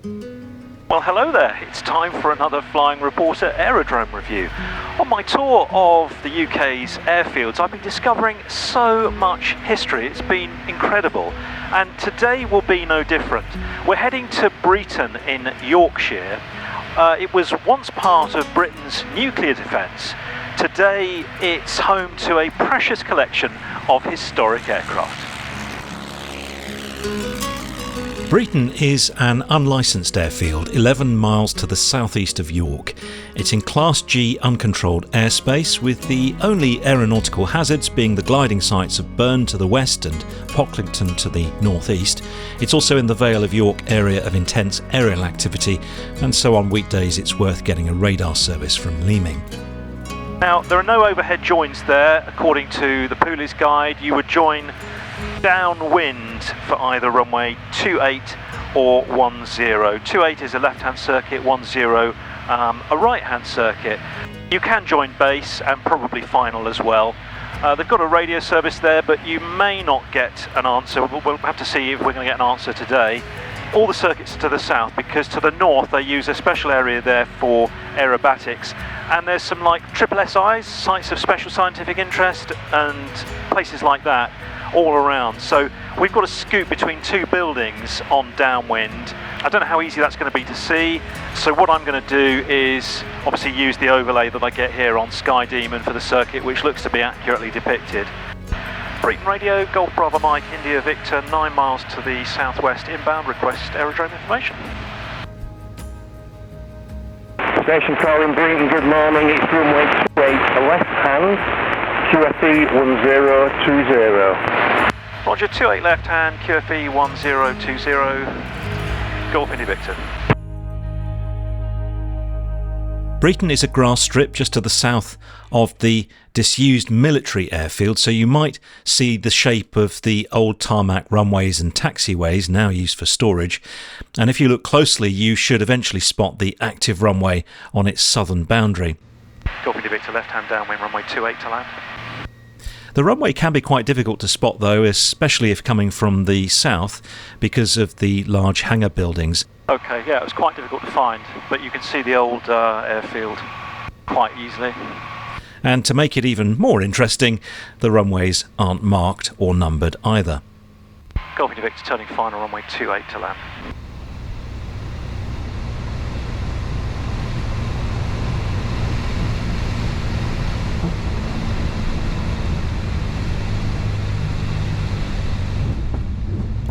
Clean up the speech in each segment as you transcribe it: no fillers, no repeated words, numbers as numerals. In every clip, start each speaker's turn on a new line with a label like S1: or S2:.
S1: Well, hello there. It's time for another Flying Reporter Aerodrome review. On my tour of the UK's airfields, I've been discovering so much history. It's been incredible. And today will be no different. We're heading to Breighton in Yorkshire. It was once part of Britain's nuclear defence. Today, it's home to a precious collection of historic aircraft.
S2: Breighton is an unlicensed airfield 11 miles to the southeast of York. It's in Class G uncontrolled airspace, with the only aeronautical hazards being the gliding sites of Burn to the west and Pocklington to the northeast. It's also in the Vale of York area of intense aerial activity, and so on weekdays it's worth getting a radar service from Leeming.
S1: Now, there are no overhead joins there. According to the Pooley's Guide, you would join downwind for either runway 28 or 10. 28 is a left-hand circuit, 10 a right-hand circuit. You can join base and probably final as well. They've got a radio service there, but you may not get an answer. We'll have to see if we're going to get an answer today. All the circuits to the south, because to the north they use a special area there for aerobatics, and there's some like triple SIs, sites of special scientific interest, and places like that all around. So we've got to scoot between two buildings on downwind. I don't know how easy that's going to be to see, so what I'm going to do is obviously use the overlay that I get here on Sky Demon for the circuit, which looks to be accurately depicted. Breighton Radio, Golf Bravo Mike, India Victor, 9 miles to the southwest inbound, request aerodrome information.
S3: Station calling Breighton, good morning, it's runway 28, left hand, QFE 1020.
S1: Roger, 28 left hand, QFE 1020, Golf India Victor.
S2: Breighton is a grass strip just to the south of the disused military airfield, so you might see the shape of the old tarmac runways and taxiways now used for storage. And if you look closely, you should eventually spot the active runway on its southern boundary.
S1: Golf India Victor, left hand downwind, runway 28 to land.
S2: The runway can be quite difficult to spot though, especially if coming from the south, because of the large hangar buildings.
S1: Okay, yeah, it was quite difficult to find, but you can see the old airfield quite easily.
S2: And to make it even more interesting, the runways aren't marked or numbered either.
S1: Golf India Victor turning final, runway 28 to land.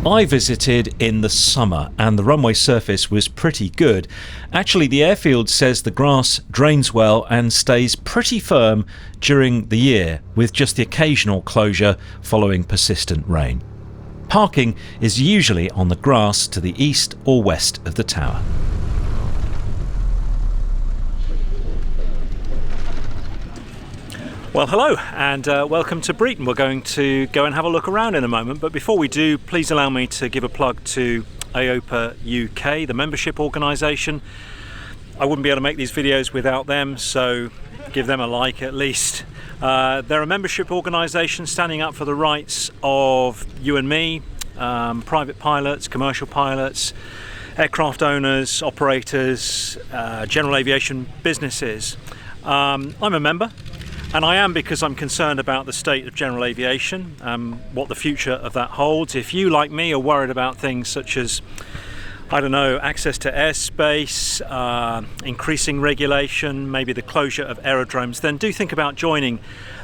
S2: I visited in the summer and the runway surface was pretty good. Actually, the airfield says the grass drains well and stays pretty firm during the year, with just the occasional closure following persistent rain. Parking is usually on the grass to the east or west of the tower. Well, hello and welcome to Breighton. We're going to go and have a look around in a moment, but before we do, please allow me to give a plug to AOPA UK, the membership organisation. I wouldn't be able to make these videos without them, so give them a like at least. They're a membership organisation standing up for the rights of you and me, private pilots, commercial pilots, aircraft owners, operators, general aviation businesses. I'm a member. And I am because I'm concerned about the state of general aviation, what the future of that holds. If you, like me, are worried about things such as, I don't know, access to airspace, increasing regulation, maybe the closure of aerodromes, then do think about joining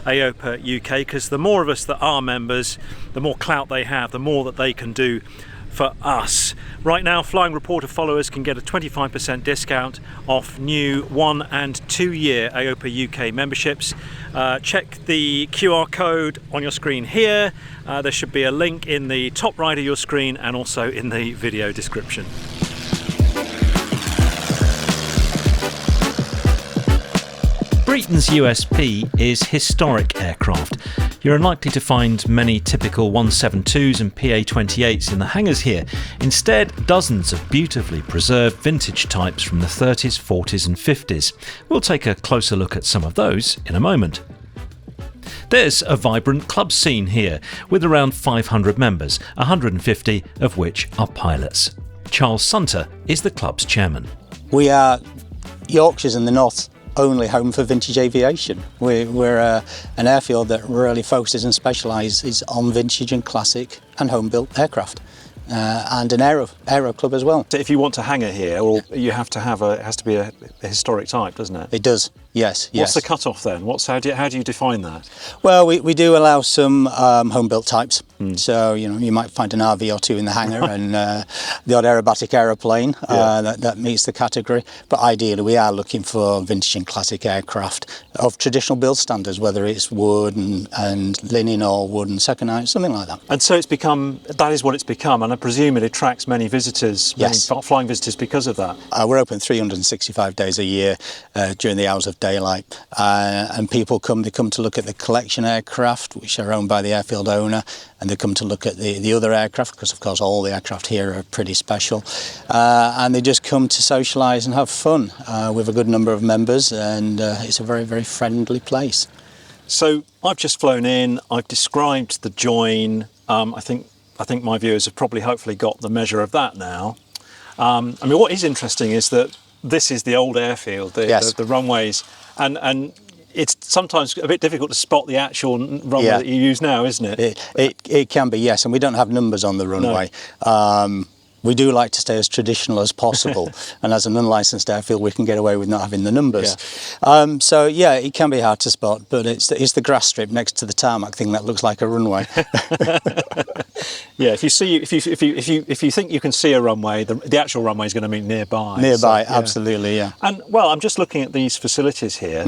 S2: AOPA UK, because the more of us that are members, the more clout they have, the more that they can do for us. Right now, Flying Reporter followers can get a 25% discount off new 1 and 2 year AOPA UK memberships. Check the QR code on your screen here. There should be a link in the top right of your screen and also in the video description. Breighton's USP is historic aircraft. You're unlikely to find many typical 172s and PA-28s in the hangars here. Instead, dozens of beautifully preserved vintage types from the 30s, 40s and 50s. We'll take a closer look at some of those in a moment. There's a vibrant club scene here, with around 500 members, 150 of which are pilots. Charles Sunter is the club's chairman.
S4: We are Yorkshire's and the North's only home for vintage aviation. We're an airfield that really focuses and specialises on vintage and classic and home-built aircraft. And an aero club as well.
S2: So if you want to hang it here, or you have to have it has to be a historic type, doesn't it?
S4: It does, yes.
S2: What's the cut-off then? How do you define that?
S4: Well, we do allow some home-built types. So, you might find an RV or two in the hangar and the odd aerobatic aeroplane that meets the category. But ideally, we are looking for vintage and classic aircraft of traditional build standards, whether it's wood and linen or wood and second-hand, something like that.
S2: And so that is what it's become, and I presume it attracts many visitors, many flying visitors because of that.
S4: We're open 365 days a year during the hours of daylight, and people come to look at the collection aircraft, which are owned by the airfield owner, and they come to look at the other aircraft, because of course all the aircraft here are pretty special, and they just come to socialise and have fun with a good number of members, and it's a very, very friendly place.
S2: So I've just flown in, I've described the join. I think my viewers have probably hopefully got the measure of that now. What is interesting is that this is the old airfield, the runways, and it's sometimes a bit difficult to spot the actual runway that you use now, isn't it?
S4: It can be, yes, and we don't have numbers on the runway. No. We do like to stay as traditional as possible, and as an unlicensed airfield, we can get away with not having the numbers. Yeah. It can be hard to spot, but it's the grass strip next to the tarmac thing that looks like a runway.
S2: Yeah, if you think you can see a runway, the actual runway is going to be nearby.
S4: Nearby, absolutely, yeah.
S2: And well, I'm just looking at these facilities here.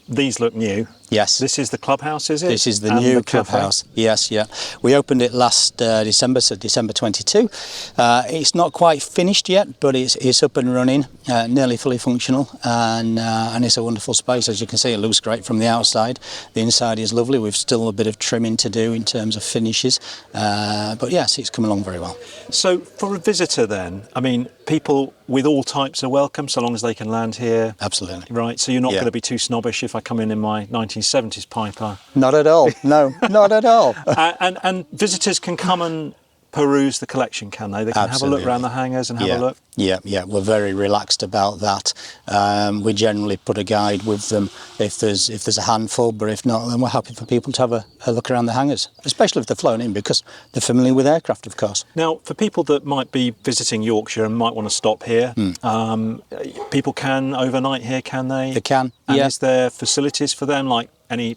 S2: These look new.
S4: Yes.
S2: This is the clubhouse, is it?
S4: This is the new clubhouse. Yes, yeah. We opened it last December, so December 22. It's not quite finished yet, but it's up and running, nearly fully functional, and it's a wonderful space. As you can see, it looks great from the outside. The inside is lovely. We've still a bit of trimming to do in terms of finishes, but yes, it's come along very well.
S2: So for a visitor then, people with all types are welcome, so long as they can land here?
S4: Absolutely.
S2: Right, so you're not going to be too snobbish if I come in my 1970s Piper?
S4: Not at all, no, not at all.
S2: And visitors can come and peruse the collection, can they? They can have a look around the hangars and have a look?
S4: Yeah, we're very relaxed about that. We generally put a guide with them if there's a handful, but if not, then we're happy for people to have a look around the hangars, especially if they're flown in, because they're familiar with aircraft, of course.
S2: Now, for people that might be visiting Yorkshire and might want to stop here, people can overnight here, can they?
S4: They can,
S2: and is there facilities for them, like any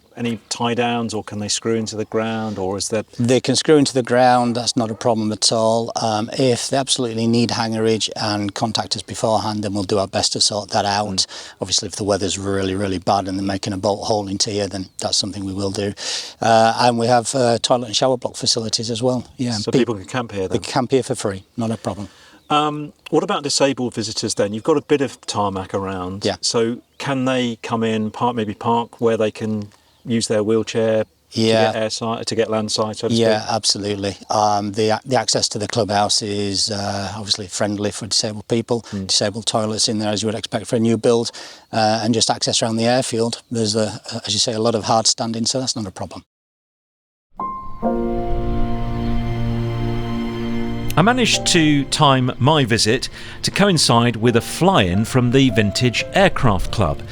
S2: tie downs, or can they screw into the ground, or is there? They
S4: can screw into the ground, that's not a problem at all. If they absolutely need hangarage and contact us beforehand, then we'll do our best to sort that out. Obviously, if the weather's really, really bad and they're making a bolt hole into here, then that's something we will do. And we have toilet and shower block facilities as well. Yeah,
S2: so people can camp here then?
S4: They can camp here for free, not a problem.
S2: What about disabled visitors then? You've got a bit of tarmac around. Yeah. So can they come in, park where they can use their wheelchair to get airside, to get landside, so to speak?
S4: Yeah, absolutely. The access to the clubhouse is obviously friendly for disabled people. Disabled toilets in there, as you would expect for a new build, and just access around the airfield. There's, as you say, a lot of hard standing, so that's not a problem.
S2: I managed to time my visit to coincide with a fly-in from the Vintage Aircraft Club.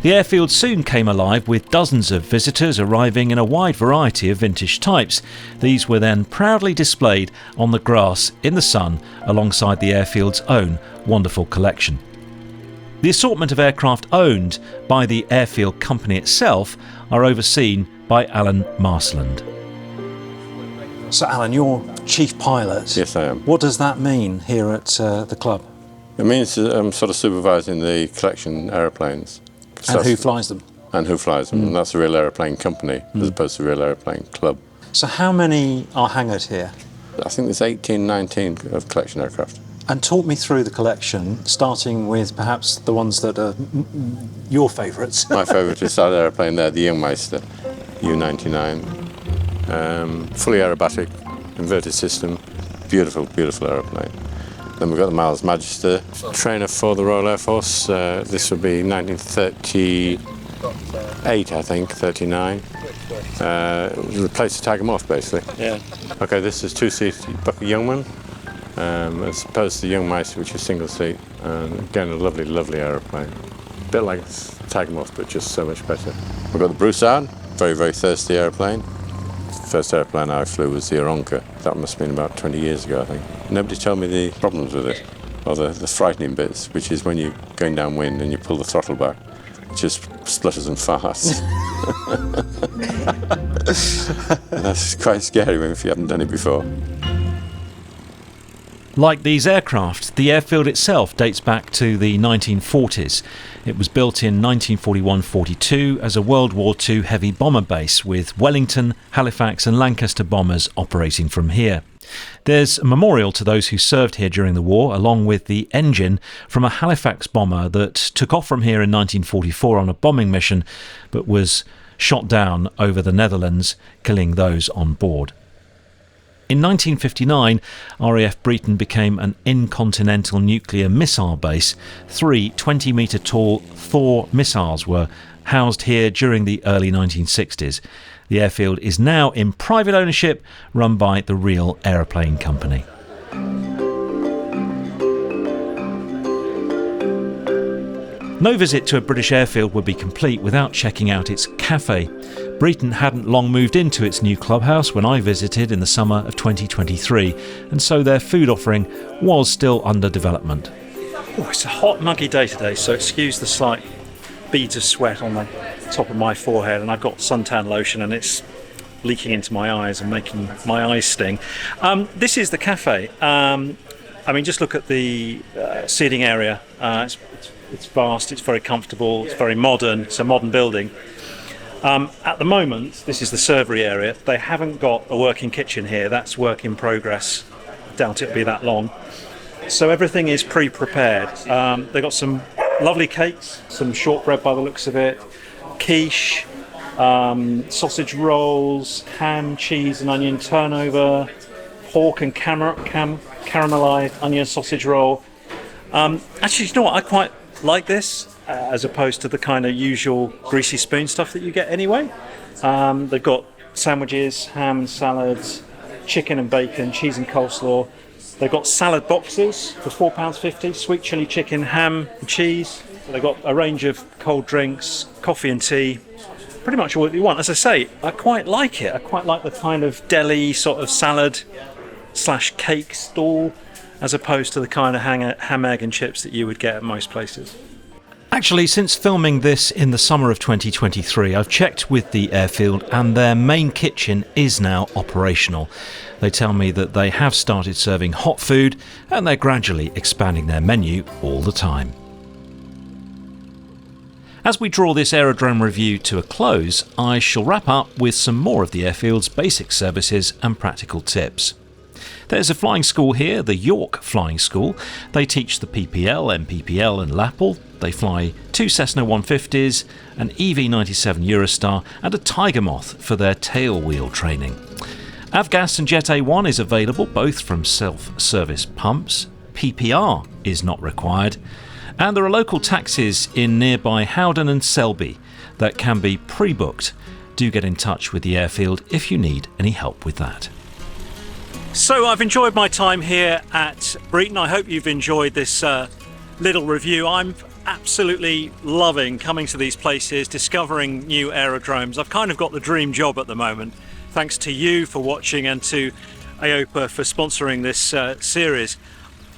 S2: The airfield soon came alive with dozens of visitors arriving in a wide variety of vintage types. These were then proudly displayed on the grass in the sun alongside the airfield's own wonderful collection. The assortment of aircraft owned by the airfield company itself are overseen by Alan Marsland. So Alan, you're chief pilot.
S5: Yes, I am.
S2: What does that mean here at the club?
S5: It means I'm sort of supervising the collection aeroplanes.
S2: And who flies them?
S5: And who flies them, and that's a real aeroplane company as opposed to a real aeroplane club.
S2: So how many are hangared here?
S5: I think there's 18, 19 of collection aircraft.
S2: And talk me through the collection, starting with perhaps the ones that are your favourites.
S5: My favourite is that aeroplane there, the Youngmeister U-99. Fully aerobatic, inverted system, beautiful, beautiful aeroplane. Then we've got the Miles Magister, trainer for the Royal Air Force. This would be 1938, I think, 39. It was a place to tag them off, basically.
S2: Yeah.
S5: Okay, this is two-seat Bucky Youngman. as opposed to the Young Meister, which is single seat. And again, a lovely, lovely aeroplane. A bit like Tagmoth, but just so much better. We've got the Broussard, very, very thirsty aeroplane. First aeroplane I flew was the Aronka. That must have been about 20 years ago, I think. Nobody told me the problems with it, or the frightening bits, which is when you're going downwind and you pull the throttle back, it just splutters and farts. That's quite scary if you haven't done it before.
S2: Like these aircraft, the airfield itself dates back to the 1940s. It was built in 1941-42 as a World War II heavy bomber base, with Wellington, Halifax and Lancaster bombers operating from here. There's a memorial to those who served here during the war, along with the engine from a Halifax bomber that took off from here in 1944 on a bombing mission, but was shot down over the Netherlands, killing those on board. In 1959, RAF Breighton became an intercontinental nuclear missile base. 3 20-metre tall Thor missiles were housed here during the early 1960s. The airfield is now in private ownership, run by the Real Aeroplane Company. No visit to a British airfield would be complete without checking out its cafe. Breighton hadn't long moved into its new clubhouse when I visited in the summer of 2023, and so their food offering was still under development.
S1: Oh, it's a hot, muggy day today, so excuse the slight beads of sweat on the top of my forehead, and I've got suntan lotion and it's leaking into my eyes and making my eyes sting. This is the cafe. I mean, just look at the seating area. It's vast, it's very comfortable, it's very modern, it's a modern building. At the moment, this is the servery area. They haven't got a working kitchen here. That's work in progress. Doubt it'll be that long. So everything is pre-prepared. They've got some lovely cakes, some shortbread by the looks of it, quiche, sausage rolls, ham, cheese and onion turnover, pork and caramelised onion sausage roll. Actually, you know what? I quite like this as opposed to the kind of usual greasy spoon stuff that you get anyway. They've got sandwiches, ham, salads, chicken and bacon, cheese and coleslaw. They've got salad boxes for £4.50, sweet chilli chicken, ham and cheese. They've got a range of cold drinks, coffee and tea, pretty much all that you want. As I say, I quite like it. I quite like the kind of deli sort of salad / cake stall, as opposed to the kind of ham, egg and chips that you would get at most places.
S2: Actually, since filming this in the summer of 2023, I've checked with the airfield and their main kitchen is now operational. They tell me that they have started serving hot food and they're gradually expanding their menu all the time. As we draw this aerodrome review to a close, I shall wrap up with some more of the airfield's basic services and practical tips. There's a flying school here, the York Flying School. They teach the PPL, MPPL and LAPL. They fly 2 Cessna 150s, an EV-97 Eurostar and a Tiger Moth for their tail wheel training. Avgas and Jet A1 is available both from self-service pumps. PPR is not required. And there are local taxis in nearby Howden and Selby that can be pre-booked. Do get in touch with the airfield if you need any help with that.
S1: So I've enjoyed my time here at Breighton. I hope you've enjoyed this little review. I'm absolutely loving coming to these places, discovering new aerodromes. I've kind of got the dream job at the moment. Thanks to you for watching and to AOPA for sponsoring this series.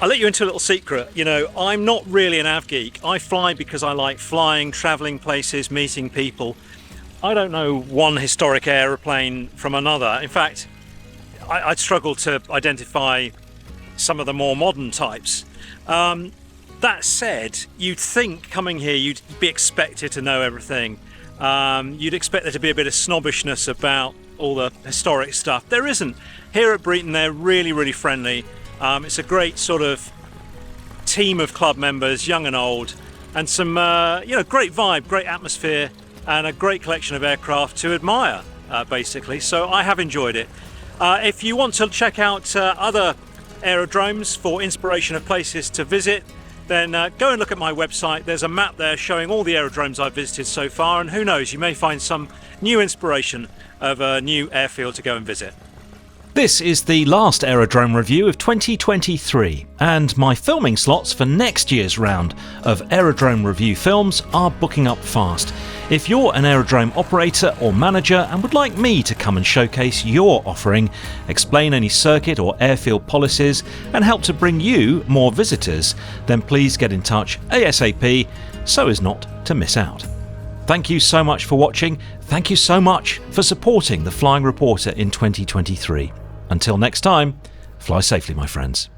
S1: I'll let you into a little secret. You know, I'm not really an av geek. I fly because I like flying, travelling places, meeting people. I don't know one historic aeroplane from another. In fact, I'd struggle to identify some of the more modern types. That said, you'd think coming here you'd be expected to know everything. You'd expect there to be a bit of snobbishness about all the historic stuff. There isn't. Here at Breighton they're really, really friendly. It's a great sort of team of club members, young and old, and some great vibe, great atmosphere, and a great collection of aircraft to admire, basically. So I have enjoyed it. If you want to check out other aerodromes for inspiration of places to visit, then go and look at my website. There's a map there showing all the aerodromes I've visited so far, and who knows, you may find some new inspiration of a new airfield to go and visit.
S2: This is the last Aerodrome review of 2023, and my filming slots for next year's round of Aerodrome review films are booking up fast. If you're an Aerodrome operator or manager and would like me to come and showcase your offering, explain any circuit or airfield policies and help to bring you more visitors, then please get in touch ASAP so as not to miss out. Thank you so much for watching. Thank you so much for supporting the Flying Reporter in 2023. Until next time, fly safely, my friends.